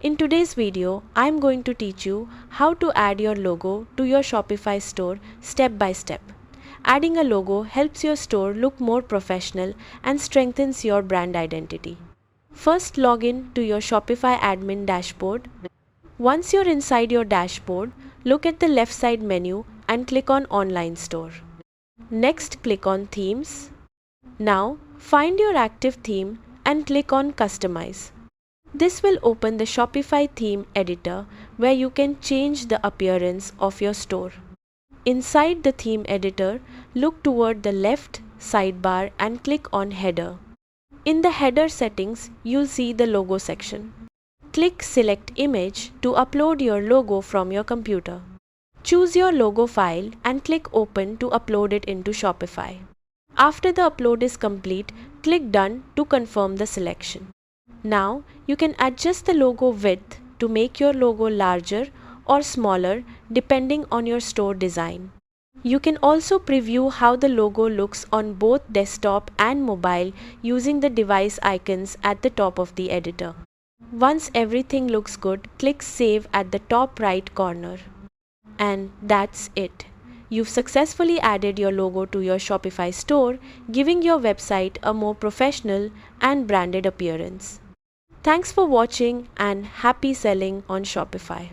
In today's video, I'm going to teach you how to add your logo to your Shopify store step by step. Adding a logo helps your store look more professional and strengthens your brand identity. First, log in to your Shopify admin dashboard. Once you're inside your dashboard, look at the left side menu and click on Online Store. Next, click on Themes. Now, find your active theme and click on Customize. This will open the Shopify theme editor where you can change the appearance of your store. Inside the theme editor, look toward the left sidebar and click on Header. In the header settings, you'll see the logo section. Click Select Image to upload your logo from your computer. Choose your logo file and click Open to upload it into Shopify. After the upload is complete, click Done to confirm the selection. Now, you can adjust the logo width to make your logo larger or smaller depending on your store design. You can also preview how the logo looks on both desktop and mobile using the device icons at the top of the editor. Once everything looks good, click Save at the top right corner. And that's it. You've successfully added your logo to your Shopify store, giving your website a more professional and branded appearance. Thanks for watching and happy selling on Shopify.